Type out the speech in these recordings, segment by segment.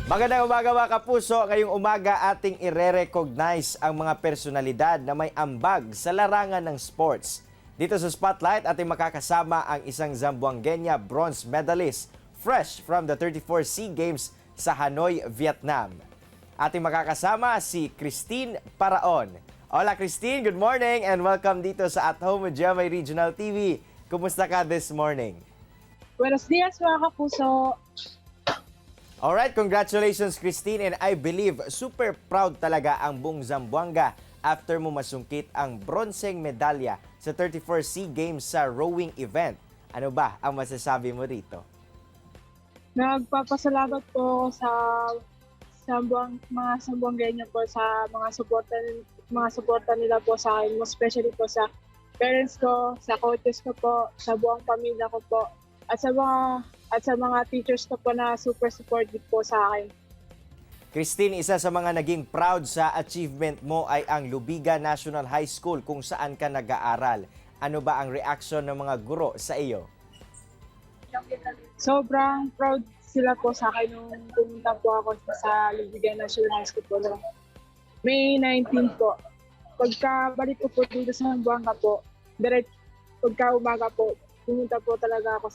Magandang umaga mga kapuso. Ngayong umaga ating ire-recognize ang mga personalidad na may ambag sa larangan ng sports. Dito sa Spotlight, ating makakasama ang isang Zamboangueña bronze medalist fresh from the 34 SEA Games sa Hanoi, Vietnam. Ating makakasama si Christine Paraon. Hola Christine, good morning and welcome dito sa At Home with GMA Regional TV. Kumusta ka this morning? Buenos dias mga kapuso. Alright, congratulations Christine, and I believe super proud talaga ang buong Zamboanga after mo masungkit ang bronseng medalya sa 34 SEA Games sa rowing event. Ano ba ang masasabi mo rito? Nagpapasalamat po sa mga Zamboangueño po sa mga suporta nila po sa akin, especially po sa parents ko, sa coaches ko po, sa buong pamilya ko po, at sa mga teachers ko po na super supportive po sa akin. Christine, isa sa mga naging proud sa achievement mo ay ang Lubiga National High School kung saan ka nag-aaral. Ano ba ang reaksyon ng mga guro sa iyo? Sobrang proud sila po sa akin nung pumunta po ako sa Lubiga National High School po noong May 19 po. Pagkabalik ko po dito sa Zamboanga po, pagka umaga po, pumunta po talaga ako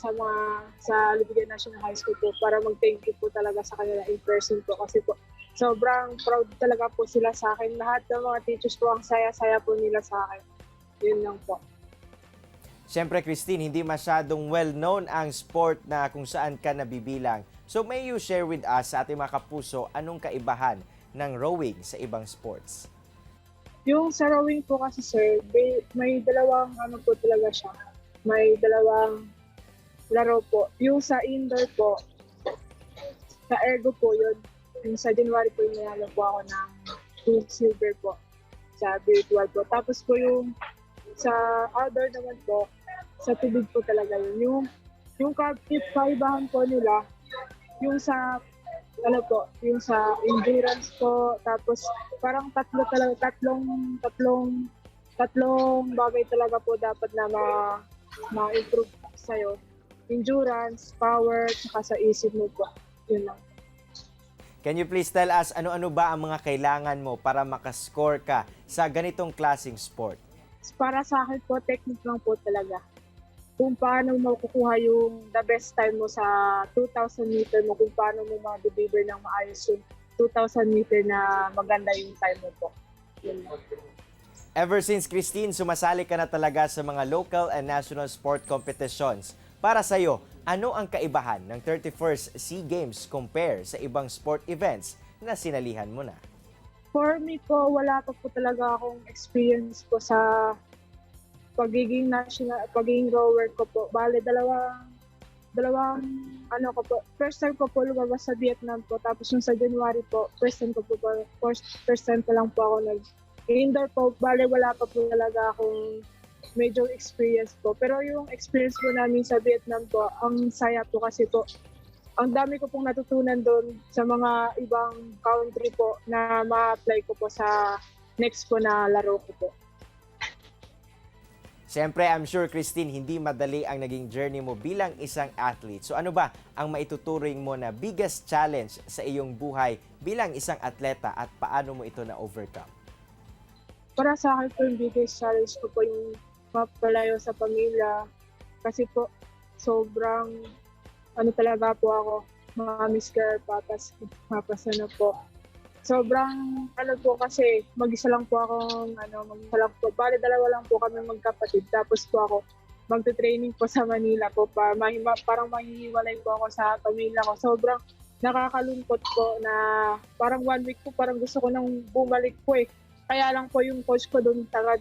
sa Lubiga National High School po para mag-thank you po talaga sa kanila in person po kasi po sobrang proud talaga po sila sa akin. Lahat ng mga teachers po ang saya-saya po nila sa akin. Yun lang po. Siyempre Christine, hindi masyadong well-known ang sport na kung saan ka nabibilang. So may you share with us sa ating mga kapuso anong kaibahan ng rowing sa ibang sports? Yung sa rowing po kasi sir, may dalawang po talaga siya. May dalawang laro po. Yung sa indoor po, sa ergo po yun. Yung sa January po yung nanalo po ako ng 2 silver po sa virtual po. Tapos po yung sa outdoor naman po, sa tubig po talaga yun. Yung kaibahan po nila, yung sa yung sa endurance po, tapos parang tatlong bagay talaga po dapat na ma-improve sa'yo. Endurance, power, saka sa isip mo po. Yun lang. Can you please tell us ano-ano ba ang mga kailangan mo para makascore ka sa ganitong klaseng sport? Para sa akin po, technique lang po talaga. Kung paano mo kukuha yung the best time mo sa 2,000 meter mo, kung paano mo ma-deliver ng maayos yung 2,000 meter na maganda yung time mo po. Yun lang. Ever since Christine, sumasali ka na talaga sa mga local and national sport competitions. Para sa'yo, ano ang kaibahan ng 31st SEA Games compare sa ibang sport events na sinalihan mo na? For me po, wala pa po talaga akong experience po sa pagiging rower ko po. Bale, dalawang ko po. First time ko po lumabas sa Vietnam po. Tapos yung sa January po, first time pa lang po ako indoor po. Bale, wala pa po talaga akong major experience po. Pero yung experience po namin sa Vietnam po, ang saya po kasi po. Ang dami ko pong natutunan doon sa mga ibang country po na ma-apply ko po sa next po na laro ko po. Siyempre, I'm sure, Christine, hindi madali ang naging journey mo bilang isang athlete. So ano ba ang maituturing mo na biggest challenge sa iyong buhay bilang isang atleta at paano mo ito na-overcome? Para sa akin po, yung biggest challenge ko po yung mapalayo sa pamilya. Kasi po, sobrang talaga po ako, mamiss ka, papas na po. Sobrang po kasi, mag-isa lang po akong, bali dalawa lang po kami magkapatid. Tapos po ako, magte-training po sa Manila po, parang mahihiwalay po ako sa pamilya ko. Sobrang nakakalungkot po na parang 1 week po, parang gusto ko nang bumalik po eh. Kaya lang po yung coach ko doon, taga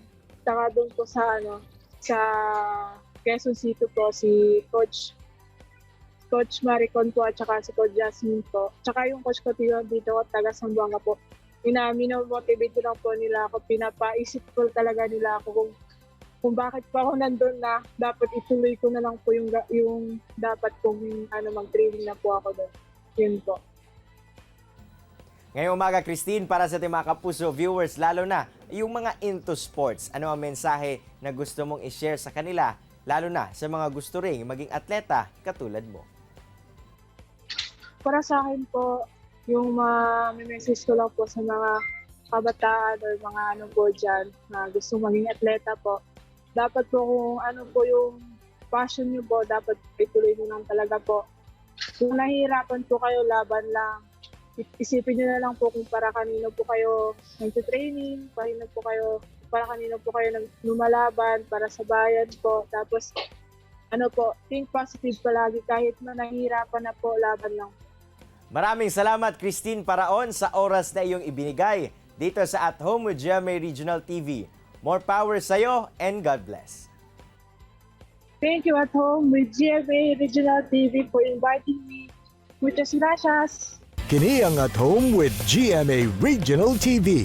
doon po sa Quezon City po, si Coach Maricon po at saka si Coach Jasmine po. Tsaka yung coach ko dito taga Zamboanga po. Minomotivate ko lang po nila ako, pinapaisip ko talaga nila ako kung bakit po ako nandun na dapat ituloy ko na lang po yung dapat kong mag-training na po ako doon. Yun po. Ngayong umaga, Christine, para sa ating mga kapuso viewers, lalo na yung mga into sports, ano ang mensahe na gusto mong i-share sa kanila, lalo na sa mga gusto ring maging atleta katulad mo? Para sa akin po, yung message ko lang po sa mga kabataan or mga ano po dyan na gusto maging atleta po. Dapat po kung ano po yung passion nyo po, dapat ituloy nyo lang talaga po. Kung nahihirapan po kayo, laban lang. Isipin nyo na lang po kung para kanino po kayo nag-training, para kanino po kayo lumalaban, para sa bayan po. Tapos, ano po, think positive palagi kahit na nahihirapan na po, laban lang. Maraming salamat, Christine Paraon, sa oras na iyong ibinigay dito sa At Home with GMA Regional TV. More power sa'yo and God bless. Thank you At Home with GMA Regional TV for inviting me. Muchas gracias. Kini ang At Home with GMA Regional TV.